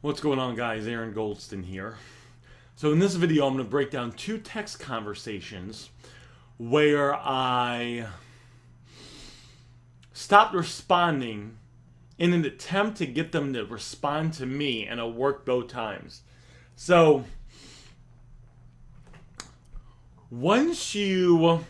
What's going on, guys? Aaron Goldston here. So in this video, I'm going to break down two text conversations where I stopped responding in an attempt to get them to respond to me, and it worked both times. So once you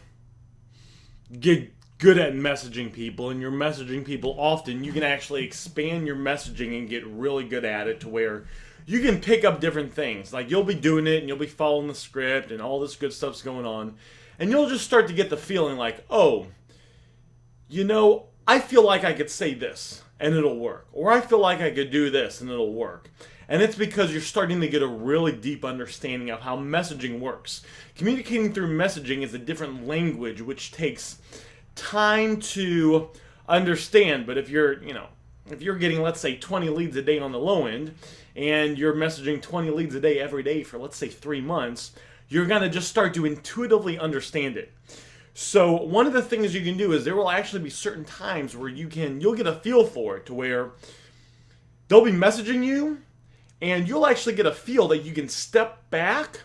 get good at messaging people and you're messaging people often, you can actually expand your messaging and get really good at it to where you can pick up different things. Like, you'll be doing it and you'll be following the script and all this good stuff's going on, and you'll just start to get the feeling like, oh, I feel like I could say this and it'll work, or I feel like I could do this and it'll work. And it's because you're starting to get a really deep understanding of how messaging works. Communicating through messaging is a different language which takes time to understand. But if you're getting, let's say, 20 leads a day on the low end, and you're messaging 20 leads a day every day for, let's say, 3 months, you're going to just start to intuitively understand it. So one of the things you can do is there will actually be certain times where you'll get a feel for it, to where they'll be messaging you and you'll actually get a feel that you can step back,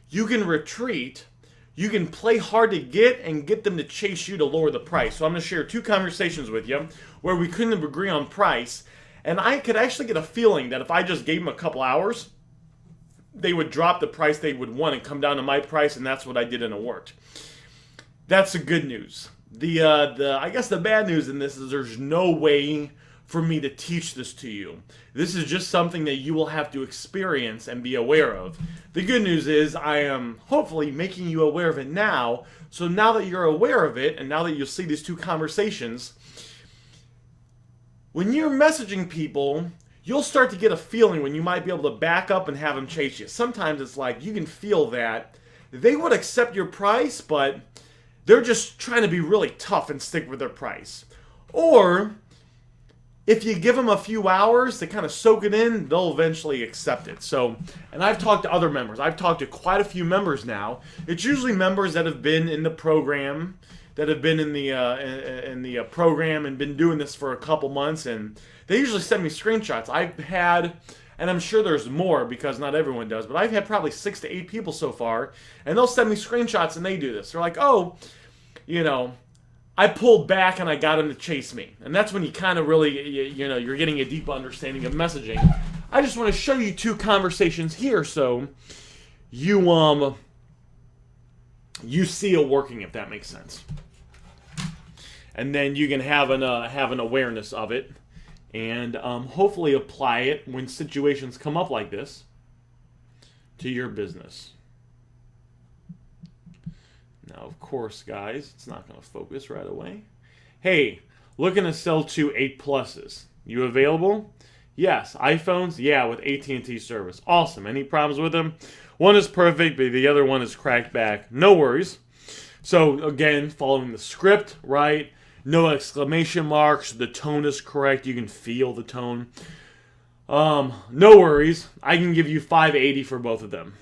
you can retreat, you can play hard to get and get them to chase you to lower the price. So I'm going to share two conversations with you where we couldn't agree on price, and I could actually get a feeling that if I just gave them a couple hours, they would drop the price they would want and come down to my price, and that's what I did, and it worked. That's the good news. I guess the bad news in this is there's no way for me to teach this to you. This is just something that you will have to experience and be aware of. The good news is I am hopefully making you aware of it now. So now that you're aware of it, and now that you'll see these two conversations, when you're messaging people, you'll start to get a feeling when you might be able to back up and have them chase you. Sometimes it's like you can feel that they would accept your price, but they're just trying to be really tough and stick with their price. Or if you give them a few hours to kind of soak it in, they'll eventually accept it. So, and I've talked to other members. I've talked to quite a few members now. It's usually members that have been in the program, that have been in the program and been doing this for a couple months, and they usually send me screenshots. I've had, and I'm sure there's more because not everyone does, but I've had probably 6 to 8 people so far, and they'll send me screenshots and they do this. They're like, oh, I pulled back and I got him to chase me. And that's when you kind of really, you're getting a deep understanding of messaging. I just want to show you two conversations here so you see it working, if that makes sense. And then you can have an awareness of it, and hopefully apply it when situations come up like this to your business. Now, of course, guys, it's not going to focus right away. Hey, looking to sell 2 8 Pluses. You available? Yes. iPhones? Yeah, with AT&T service. Awesome. Any problems with them? One is perfect, but the other one is cracked back. No worries. So, again, following the script, right? No exclamation marks. The tone is correct. You can feel the tone. No worries. I can give you $580 for both of them.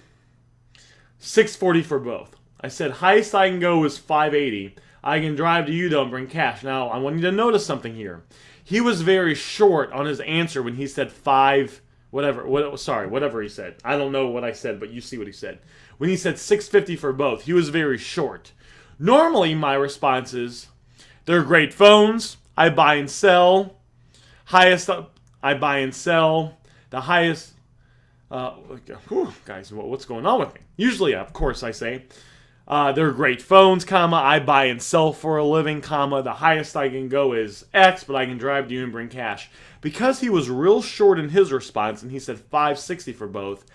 $640 for both. I said highest I can go is $580. I can drive to you though and bring cash. Now, I want you to notice something here. He was very short on his answer when he said whatever he said. I don't know what I said, but you see what he said. When he said $650 for both, he was very short. Normally, my response is, they're great phones. I buy and sell. I buy and sell. The highest. Guys, what's going on with me? Usually, of course, I say, they're great phones, comma, I buy and sell for a living, comma, the highest I can go is X, but I can drive to you and bring cash. Because he was real short in his response, and he said $560 for both,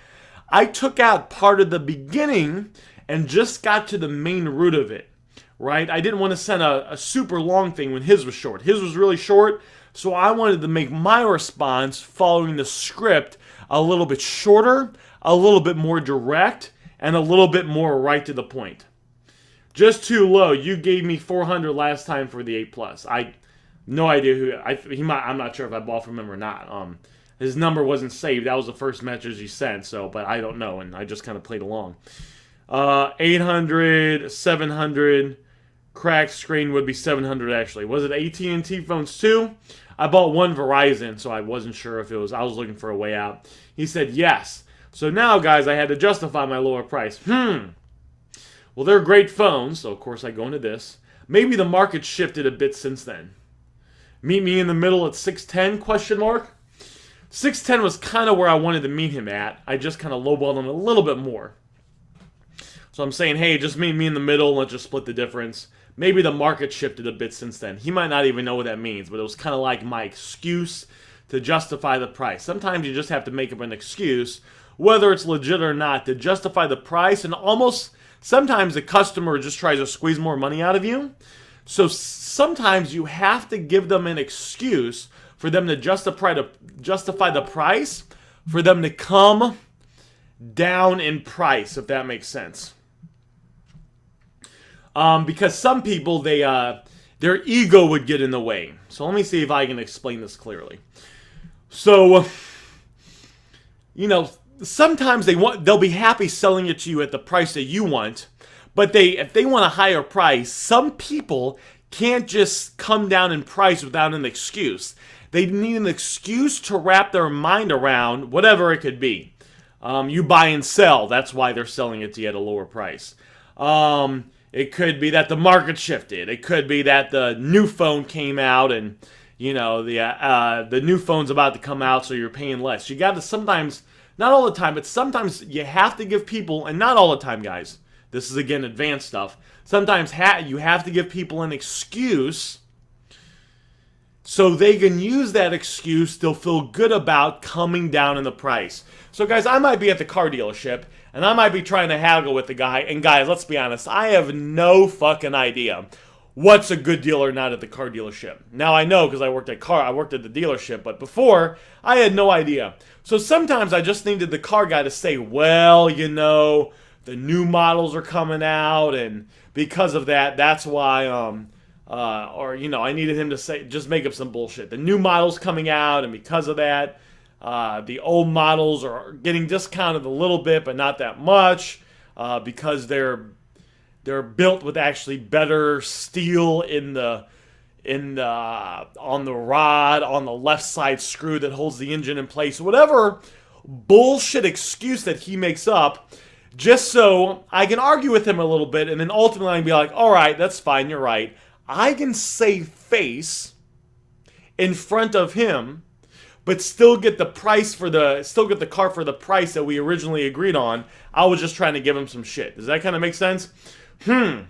I took out part of the beginning and just got to the main root of it, right? I didn't want to send a super long thing when his was short. His was really short, so I wanted to make my response following the script a little bit shorter, a little bit more direct, and a little bit more right to the point. Just too low. You gave me $400 last time for the 8 Plus. No idea who I'm not sure if I bought from him or not. His number wasn't saved. That was the first message he sent. So, but I don't know, and I just kind of played along. 800, 700, cracked screen would be 700 actually. Was it AT&T phones too? I bought one Verizon, so I wasn't sure if it was, I was looking for a way out. He said, yes. So now, guys, I had to justify my lower price. Well, they're great phones, so of course I go into this. Maybe the market shifted a bit since then. Meet me in the middle at 610, question mark? 610 was kind of where I wanted to meet him at. I just kind of lowballed him a little bit more. So I'm saying, hey, just meet me in the middle, let's just split the difference. Maybe the market shifted a bit since then. He might not even know what that means, but it was kind of like my excuse to justify the price. Sometimes you just have to make up an excuse, whether it's legit or not, to justify the price. And almost sometimes the customer just tries to squeeze more money out of you. So sometimes you have to give them an excuse for them to justify the price, for them to come down in price, if that makes sense. Because some people, their ego would get in the way. So let me see if I can explain this clearly. So, sometimes they'll be happy selling it to you at the price that you want, but if they want a higher price, some people can't just come down in price without an excuse. They need an excuse to wrap their mind around whatever it could be. You buy and sell, that's why they're selling it to you at a lower price. It could be that the market shifted. It could be that the new phone came out and, the new phone's about to come out, so you're paying less. You got to sometimes, not all the time, but sometimes you have to give people, and not all the time, guys. This is, again, advanced stuff. Sometimes you have to give people an excuse so they can use that excuse to feel good about coming down in the price. So, guys, I might be at the car dealership, and I might be trying to haggle with the guy. And, guys, let's be honest, I have no fucking idea what's a good deal or not at the car dealership. Now, I know because I worked at the dealership, but before, I had no idea. So sometimes I just needed the car guy to say, well, the new models are coming out, and because of that, that's why, I needed him to say, just make up some bullshit. The new model's coming out, and because of that, the old models are getting discounted a little bit, but not that much, because they're built with actually better steel on the rod, on the left side screw that holds the engine in place. Whatever bullshit excuse that he makes up, just so I can argue with him a little bit, and then ultimately I can be like, all right, that's fine, you're right. I can save face in front of him, but still get the car for the price that we originally agreed on. I was just trying to give him some shit. Does that kind of make sense? So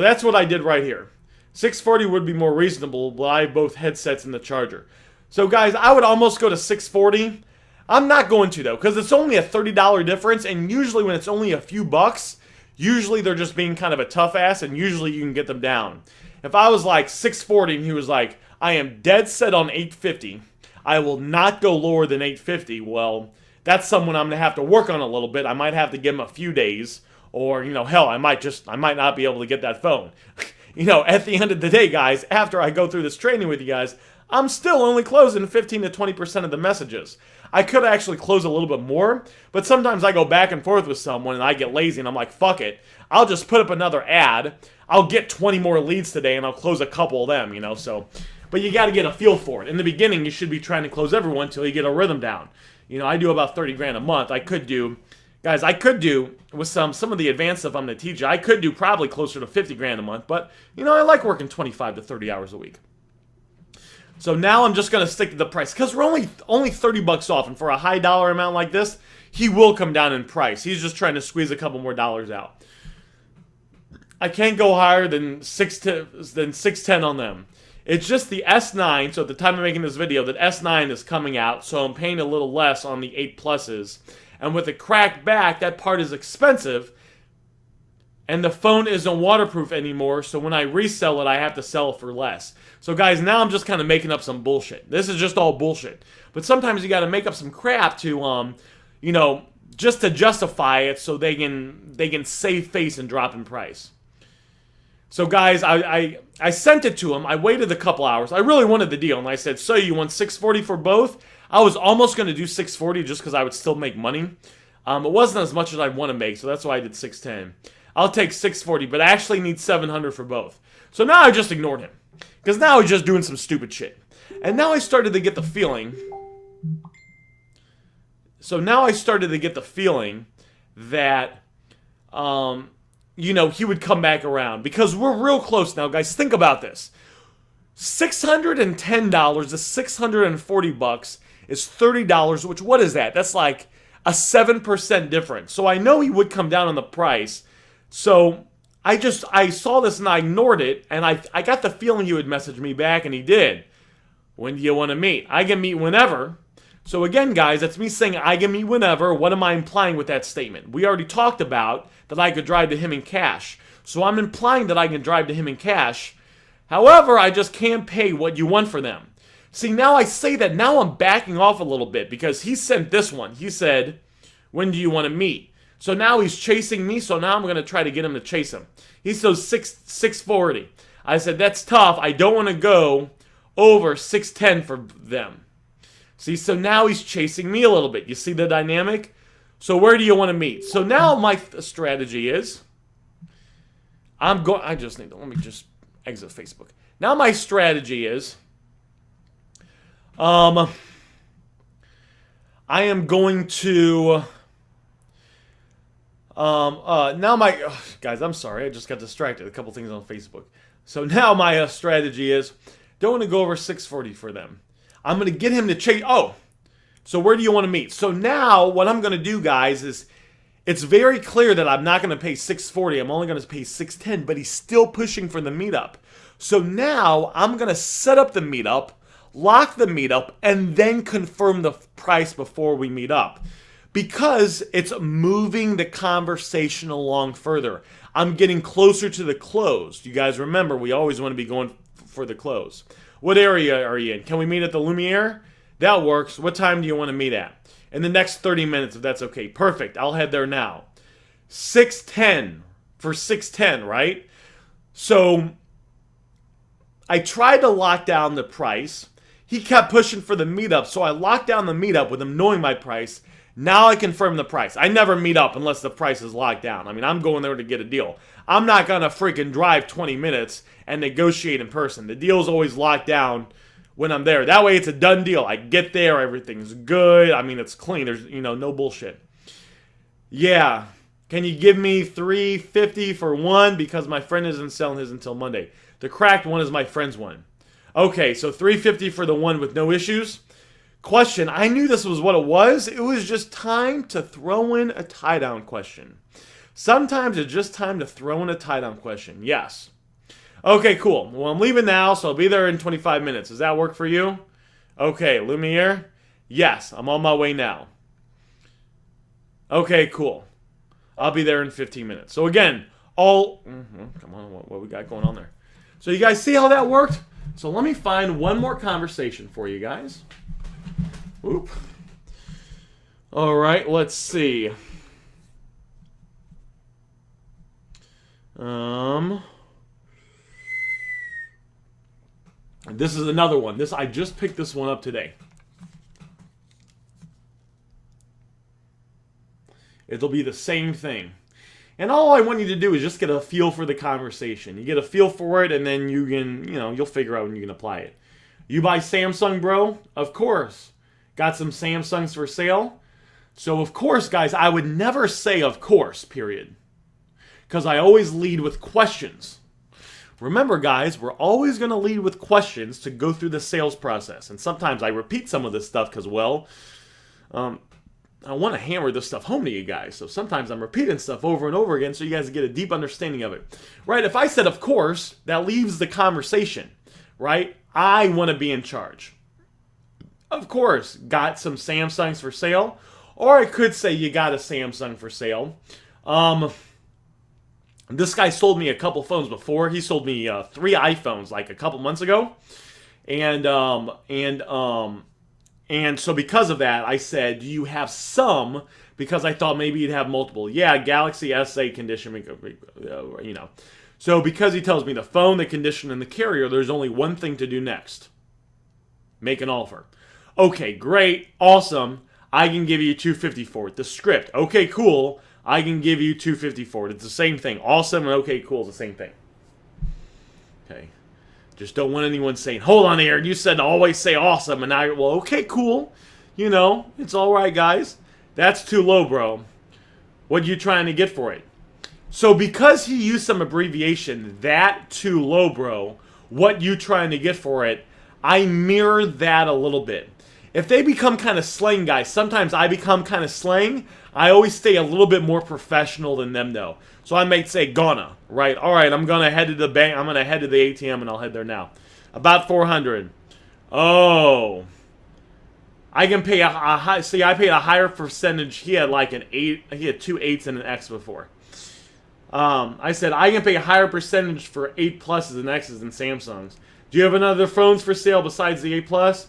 that's what I did right here. 640 would be more reasonable, but I have both headsets and the charger. So guys, I would almost go to 640. I'm not going to though, because it's only a $30 difference, and usually when it's only a few bucks, usually they're just being kind of a tough ass, and usually you can get them down. If I was like 640 and he was like, I am dead set on 850, I will not go lower than 850, well, that's someone I'm going to have to work on a little bit. I might have to give him a few days, or, hell, I might not be able to get that phone. At the end of the day, guys, after I go through this training with you guys, I'm still only closing 15 to 20% of the messages. I could actually close a little bit more, but sometimes I go back and forth with someone and I get lazy and I'm like, fuck it. I'll just put up another ad. I'll get 20 more leads today and I'll close a couple of them, so. But you got to get a feel for it. In the beginning, you should be trying to close everyone until you get a rhythm down. I do about 30 grand a month. I could do with some of the advanced stuff I'm going to teach you, I could do probably closer to 50 grand a month, but I like working 25 to 30 hours a week. So now I'm just going to stick to the price because we're only 30 bucks off, and for a high dollar amount like this, he will come down in price. He's just trying to squeeze a couple more dollars out. I can't go higher than 610 on them. It's just the S9, so at the time of making this video, that S9 is coming out, so I'm paying a little less on the 8 Pluses. And with a cracked back, that part is expensive, and the phone isn't waterproof anymore, so when I resell it, I have to sell it for less. So guys, now I'm just kind of making up some bullshit. This is just all bullshit. But sometimes you got to make up some crap to, just to justify it so they can save face and drop in price. So guys, I sent it to him. I waited a couple hours. I really wanted the deal, and I said, so you want 640 for both? I was almost going to do 640 just because I would still make money. It wasn't as much as I'd want to make, so that's why I did 610. I'll take 640, but I actually need 700 for both. So now I just ignored him, because now he's just doing some stupid shit. And now I started to get the feeling. So now I started to get the feeling that, you know, he would come back around. Because we're real close now, guys. Think about this. $610 to $640 is $30, which, what is that? That's like a 7% difference. So I know he would come down on the price. So I saw this and I ignored it, and I got the feeling he would message me back, and he did. When do you want to meet? I can meet whenever. So again, guys, that's me saying I can meet whenever. What am I implying with that statement? We already talked about that I could drive to him in cash. So I'm implying that I can drive to him in cash. However, I just can't pay what you want for them. See, now I say that, now I'm backing off a little bit because he sent this one. He said, when do you want to meet? So now he's chasing me, so now I'm going to try to get him to chase him. He says 640. I said, that's tough. I don't want to go over 610 for them. See, so now he's chasing me a little bit. You see the dynamic? So where do you want to meet? So now my strategy is, let me just exit Facebook. Now my strategy is, I am going to, guys, I'm sorry, I just got distracted. A couple things on Facebook. So now my strategy is, don't want to go over 640 for them. I'm going to get him to chase. Oh, so where do you want to meet? So now what I'm going to do, guys, is it's very clear that I'm not going to pay 640. I'm only going to pay 610, but he's still pushing for the meetup. So now I'm going to set up the meetup, lock the meetup, and then confirm the price before we meet up. Because it's moving the conversation along further. I'm getting closer to the close. You guys remember, we always want to be going for the close. What area are you in? Can we meet at the Lumiere? That works. What time do you want to meet at? In the next 30 minutes, if that's okay. Perfect. I'll head there now. 610 for 610, right? So I tried to lock down the price. He kept pushing for the meetup, so I locked down the meetup with him knowing my price. Now I confirm the price. I never meet up unless the price is locked down. I mean, I'm going there to get a deal. I'm not going to freaking drive 20 minutes and negotiate in person. The deal's always locked down when I'm there. That way it's a done deal. I get there, everything's good. I mean, it's clean. There's, no bullshit. Yeah. Can you give me $350 for one? Because my friend isn't selling his until Monday. The cracked one is my friend's one. Okay, so $350 for the one with no issues. Question, I knew this was what it was. It was just time to throw in a tie-down question. Sometimes it's just time to throw in a tie-down question. Yes. Okay, cool. Well, I'm leaving now, so I'll be there in 25 minutes. Does that work for you? Okay, Lumiere? Yes, I'm on my way now. Okay, cool. I'll be there in 15 minutes. So again, come on, what we got going on there? So you guys see how that worked? So let me find one more conversation for you guys. Oop. All right, let's see. This is another one. I just picked this one up today. It'll be the same thing. And all I want you to do is just get a feel for the conversation. You get a feel for it, and then you can, you'll figure out when you can apply it. You buy Samsung, bro? Of course. Got some Samsungs for sale? So, of course, guys, I would never say of course, period. Because I always lead with questions. Remember, guys, we're always going to lead with questions to go through the sales process. And sometimes I repeat some of this stuff because, I want to hammer this stuff home to you guys. So sometimes I'm repeating stuff over and over again so you guys get a deep understanding of it. Right? If I said, of course, that leaves the conversation. Right? I want to be in charge. Of course, got some Samsungs for sale. Or I could say you got a Samsung for sale. This guy sold me a couple phones before. He sold me 3 iPhones like a couple months ago. And so because of that, I said, do you have some? Because I thought maybe you'd have multiple. Yeah, Galaxy S8 condition, So because he tells me the phone, the condition, and the carrier, there's only one thing to do next. Make an offer. Okay, great, awesome. I can give you $250 for it. The script. Okay, cool. I can give you $250 for it. It's the same thing. Awesome and okay, cool is the same thing. Okay. Just don't want anyone saying, hold on, Aaron, you said to always say awesome. And I, well, okay, cool. You know, it's all right, guys. That's too low, bro. What are you trying to get for it? So because he used some abbreviation, that too low, bro, what you trying to get for it, I mirror that a little bit. If they become kind of slang guys, sometimes I become kind of slang. I always stay a little bit more professional than them, though. So I might say gonna, right? All right, I'm going to head to the bank. I'm going to head to the ATM, and I'll head there now. About 400. Oh. I can pay a high. See, I paid a higher percentage. He had like an 8. He had 2 8s and an X before. I said I can pay a higher percentage for 8 pluses and X's than Samsungs. Do you have another phones for sale besides the 8 plus?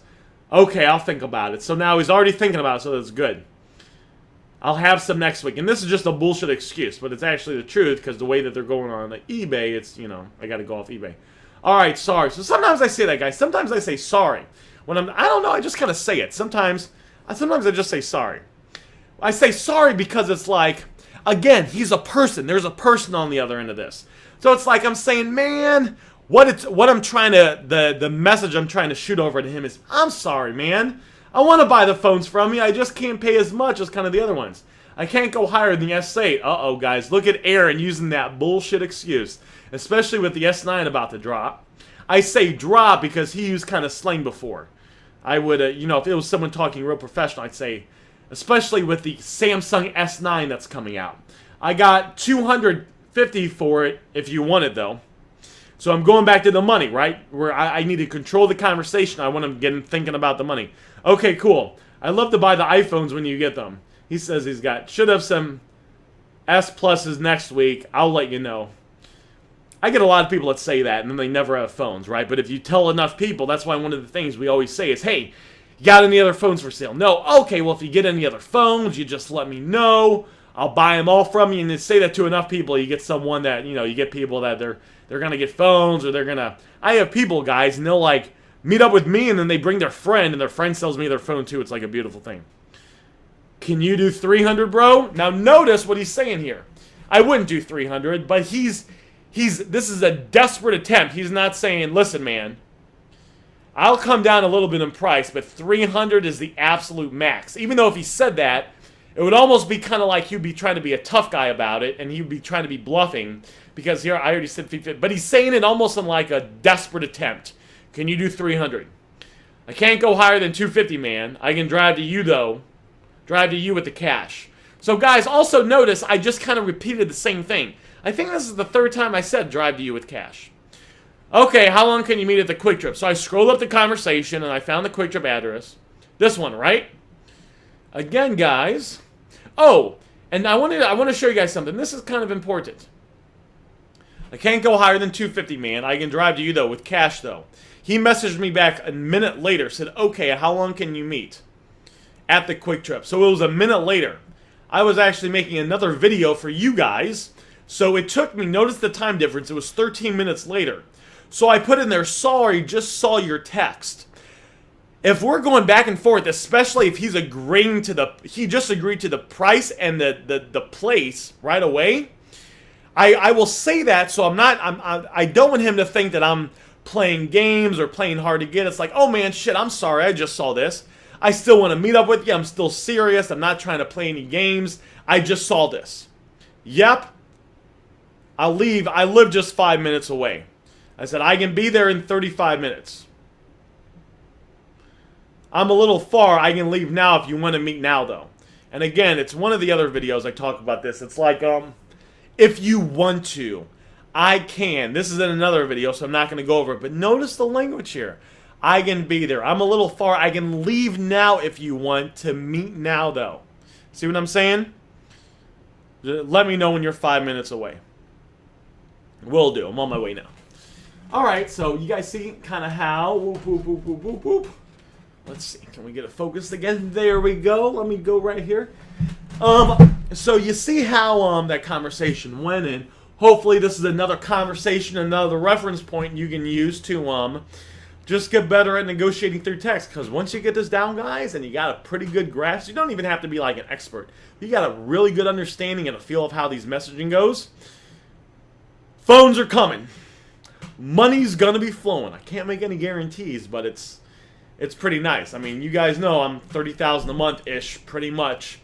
Okay, I'll think about it. So now he's already thinking about it, so that's good. I'll have some next week. And this is just a bullshit excuse, but it's actually the truth because the way that they're going on eBay, it's, you know, I got to go off eBay. All right, sorry. So sometimes I say that, guys. Sometimes I say sorry. When I don't know, I just kind of say it. Sometimes I just say sorry. I say sorry because it's like, again, he's a person. There's a person on the other end of this. So it's like I'm saying, man, what I'm trying to, the message I'm trying to shoot over to him is, I'm sorry, man. I want to buy the phones from you. I just can't pay as much as kind of the other ones. I can't go higher than the S8. Uh-oh, guys. Look at Aaron using that bullshit excuse, especially with the S9 about to drop. I say drop because he used kind of slang before. I would, you know, if it was someone talking real professional, I'd say, especially with the Samsung S9 that's coming out. I got $250 for it if you want it, though. So I'm going back to the money, right? Where I need to control the conversation. I want to get him thinking about the money. Okay, cool. I love to buy the iPhones when you get them. He says he's got, should have some S pluses next week. I'll let you know. I get a lot of people that say that, and then they never have phones, right? But if you tell enough people, that's why one of the things we always say is, hey, you got any other phones for sale? No. Okay, well, if you get any other phones, you just let me know. I'll buy them all from you. And then say that to enough people, you get someone that, you know, you get people that they're going to get phones, or they're going to... I have people, guys, and they'll, like, meet up with me, and then they bring their friend, and their friend sells me their phone, too. It's like a beautiful thing. Can you do 300, bro? Now, notice what he's saying here. I wouldn't do 300, but this is a desperate attempt. He's not saying, listen, man, I'll come down a little bit in price, but 300 is the absolute max. Even though if he said that, it would almost be kind of like he'd be trying to be a tough guy about it, and he'd be trying to be bluffing, because here, I already said 50, but he's saying it almost in like a desperate attempt. Can you do 300? I can't go higher than 250, man. I can drive to you, though. Drive to you with the cash. So, guys, also notice I just kind of repeated the same thing. I think this is the third time I said drive to you with cash. Okay, how long can you meet at the Quick Trip? So I scrolled up the conversation, and I found the Quick Trip address. This one, right? Again, guys. Oh, and I want to show you guys something. This is kind of important. I can't go higher than 250, man. I can drive to you, though, with cash, though. He messaged me back a minute later, said, okay, how long can you meet at the Quick Trip? So it was a minute later. I was actually making another video for you guys, so it took me, notice the time difference, it was 13 minutes later. So I put in there, sorry, just saw your text. If we're going back and forth, especially if he's agreeing to he just agreed to the price and the place right away, I will say that, so I don't want him to think that I'm playing games or playing hard to get. It's like, oh man, shit, I'm sorry, I just saw this. I still want to meet up with you. I'm still serious. I'm not trying to play any games. I just saw this. Yep. I'll leave. I live just 5 minutes away. I said, I can be there in 35 minutes. I'm a little far. I can leave now if you want to meet now, though. And again, it's one of the other videos I talk about this. It's like, if you want to, I can. This is in another video, so I'm not going to go over it. But notice the language here. I can be there. I'm a little far. I can leave now if you want to meet now, though. See what I'm saying? Let me know when you're 5 minutes away. Will do. I'm on my way now. All right, so you guys see kind of how. Whoop, whoop, whoop, whoop, whoop, whoop. Let's see. Can we get it focused again? There we go. Let me go right here. So you see how that conversation went, and hopefully this is another conversation, another reference point you can use to just get better at negotiating through text. Because once you get this down, guys, and you got a pretty good grasp, you don't even have to be like an expert. You got a really good understanding and a feel of how these messaging goes. Phones are coming. money's gonna be flowing. I can't make any guarantees, but it's pretty nice. I mean, you guys know I'm $30,000 a month-ish, pretty much.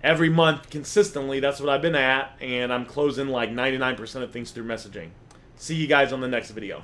Every month, consistently, that's what I've been at, and I'm closing like 99% of things through messaging. See you guys on the next video.